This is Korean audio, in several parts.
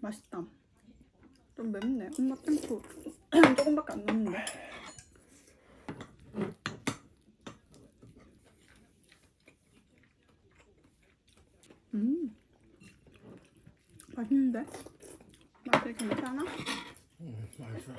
맛있다. 좀 맵네. 엄마 tempo 조금밖에 안 넣었는데. 맛있는데? 맛이 괜찮아? 맛있어.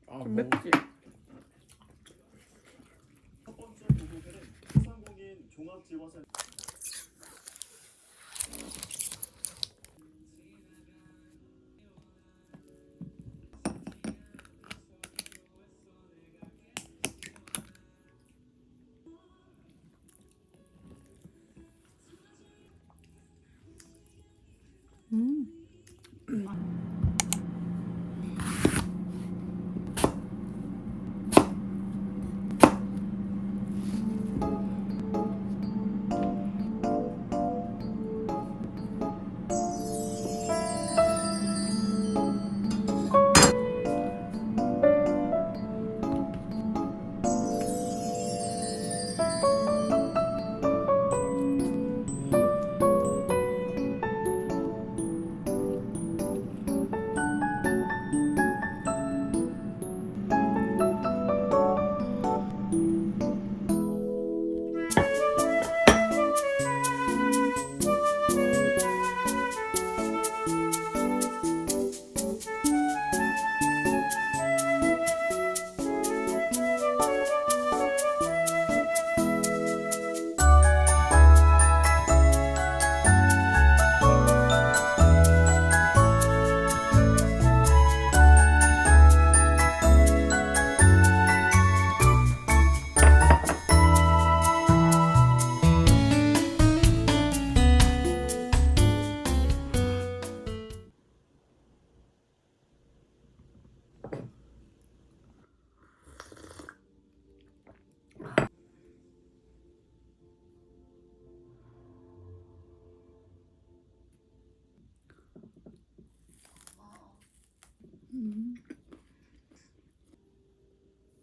좀 맵지? 첫 번째 도곡에는 소상공인 종합지원센터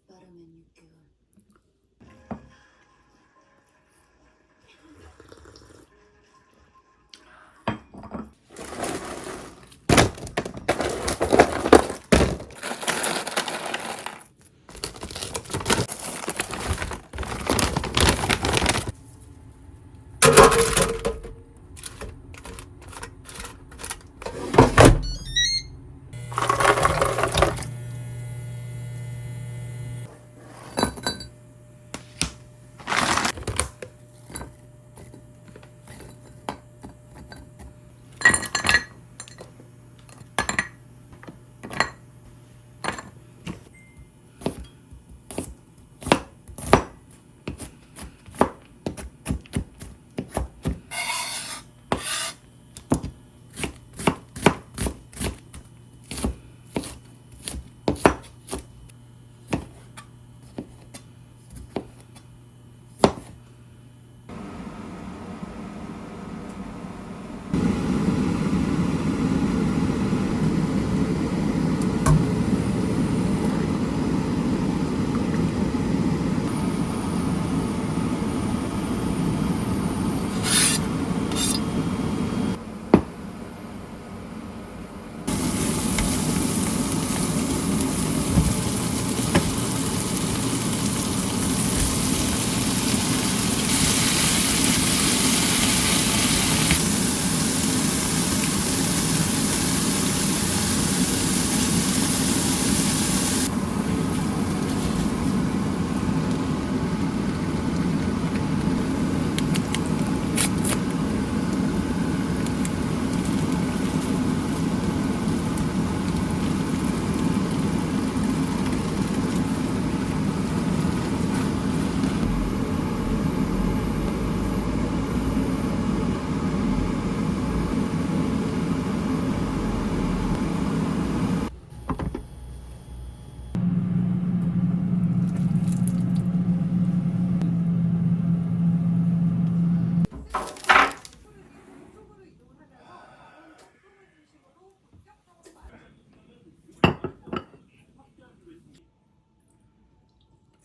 빠르면 6개월.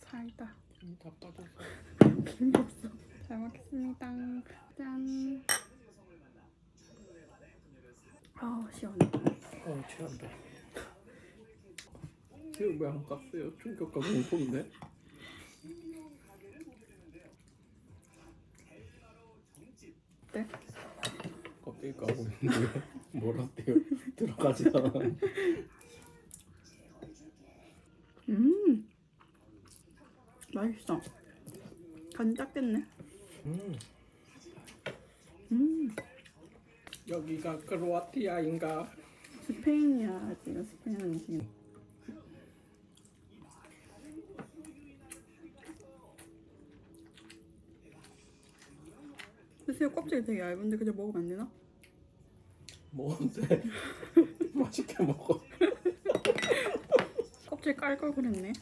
살다. 다 빠졌어. 재미없어. 잘 먹겠습니다. 짠. 아 시원해. 취한다. 이거 왜 안 깠어요? 충격과 공포인데? 네? 껍데기 까고 있는데 뭐라대요? 들어가지 않아. 맛있어. 간 닦겠네. 여기가 크로아티아인가? 스페인이야. 지금 스페인 음식. 새우 껍질이 되게 얇은데 그냥 먹으면 안 되나? 먹어도 돼. 맛있게 먹어. 껍질 깔 걸 그랬네.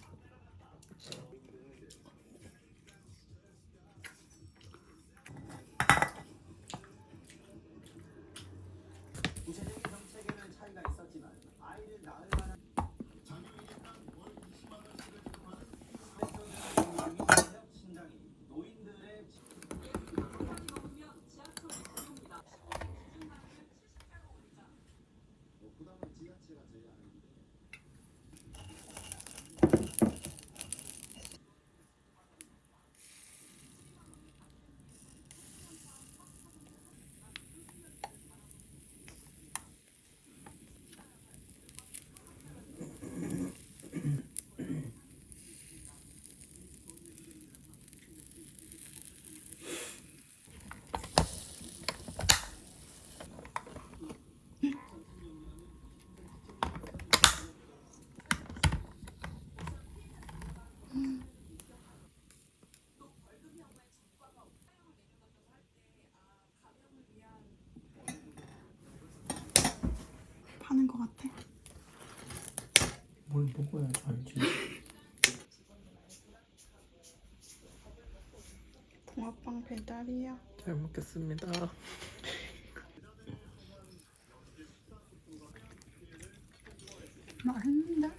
파는 것 같아. 뭘 먹어야 알지? 붕어빵 배달이야. 잘 먹겠습니다. 맛있는데?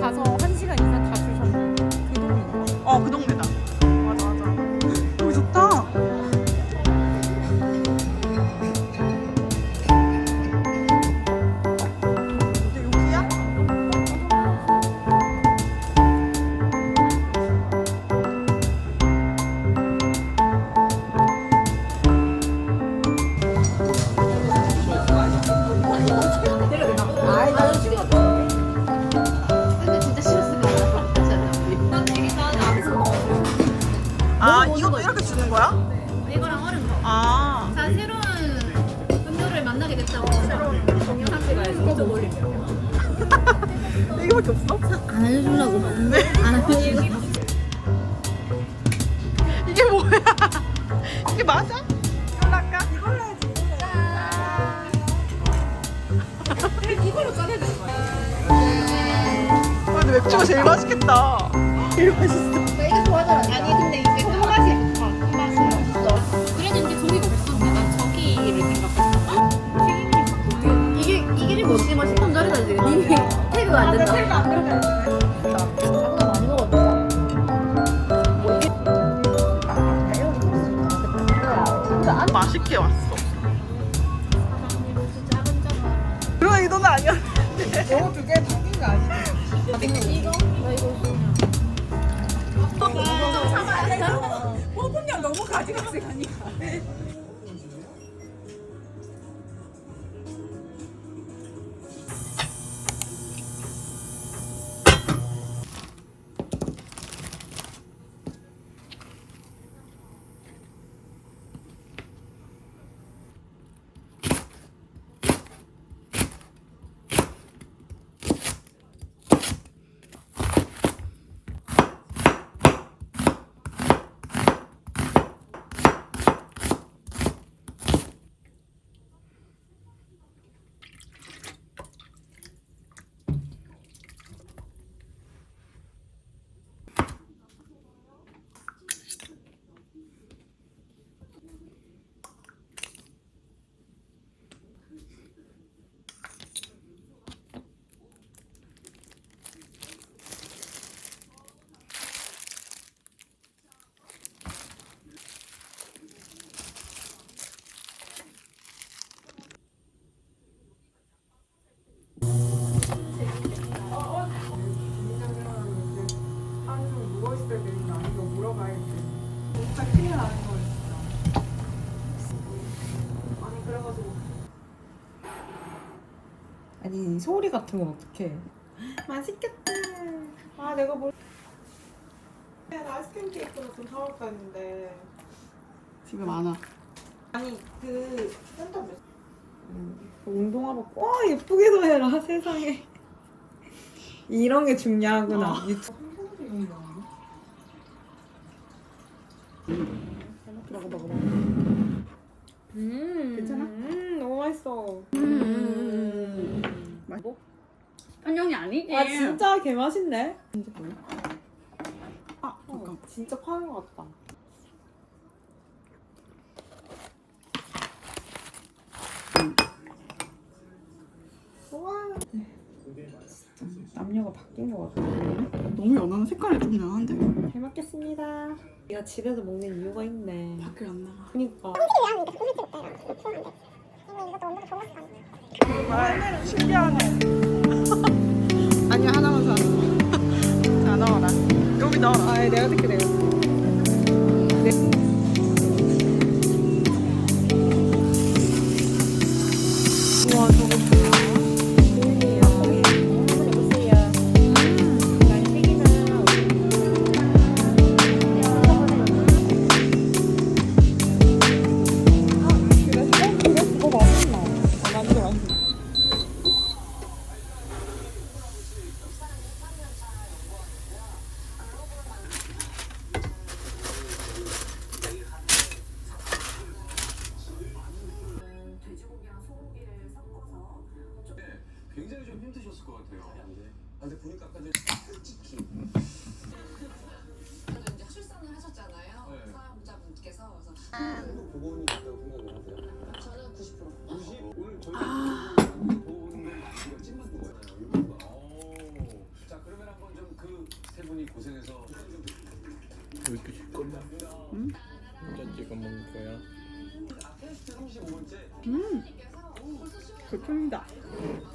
가서 1시간 이상 다 주셨는데 그 동네인가? 그 동네다. 맞아 맞아. 여기 좋다. 근데 여기야? 근데 진짜 싫었을 것 같아. 이것도 이렇게 주는 거야? 이거랑 얼음 거. 아. 자, 새로운 분들을 만나게 됐다고. 새로운 동영상 찍어야지. 이쪽 올리면. 이거밖에 없어? 안 알려주려고. 네. 안 알려주려고. 이게 뭐야? 이게 맞아? 이걸로 할까? 이걸로 해야지. 이걸로 꺼내야 되는 거야. 와, 근데 맥주가 제일 맛있겠다. 제일 맛있어. 나 이거 좋아하잖아. 아니, 근데 이게 큰 맛이 좋다. 큰 맛이 없어. 그랬는데 저기가 없어. 난 저기를 생각했어. 이게 뭐지 맛이 좀 다르다 지금. 이미 태그가 안 된다. 태그가 안 된다. 아까 많이 먹었다. 맛있게 왔어. 그러나 이 돈은 아니야. 이거 두개 바뀐 거 아니지? 이거? 나 이거 뽀뽀냥 너무 가지각색 아니야. 아니 소리 같은 건 어떡해. 맛있겠다. 아 내가 뭘 아이스크림 케이크를 좀 사올까 했는데 집에 많아. 아니 그 센터 몇 운동화복 와 예쁘게도 해라 세상에. 이런 게 중요하구나. 유튜브 먹어봐. 괜찮아? 너무 맛있어. 뭐? 한영이 아니지. 아 진짜 개 맛있네. 진짜 뭐야? 아, 잠깐. 진짜 파는 것 같다. 우와. 남녀가 바뀐 것 같아. 너무 연한 색깔이 좀 연한데. 잘 먹겠습니다. 내가 집에서 먹는 이유가 있네. 밖에 안 나가. 그니까. 아니야, 하나만 사. 자, 넣어라. 여기 넣어라. 아 내가 듣게 내가. 우와 저거 굉장히 좀 힘드셨을 것 같아요. 근데 보니까 아까 솔직히 그래도 이제 출산을 하셨잖아요. 네. 사연자분께서 그래서 보건이 있다고 생각을 하세요? 저는 90%. 90? 오늘 저희가 보건을 우리가 찐만든 거잖아요. 자 그러면 한번 좀 그 세 분이 고생해서 왜 이렇게 시끄럽냐? 응? 혼자 찍어 먹을 거야? 테스트 35번째 불품이다. 어,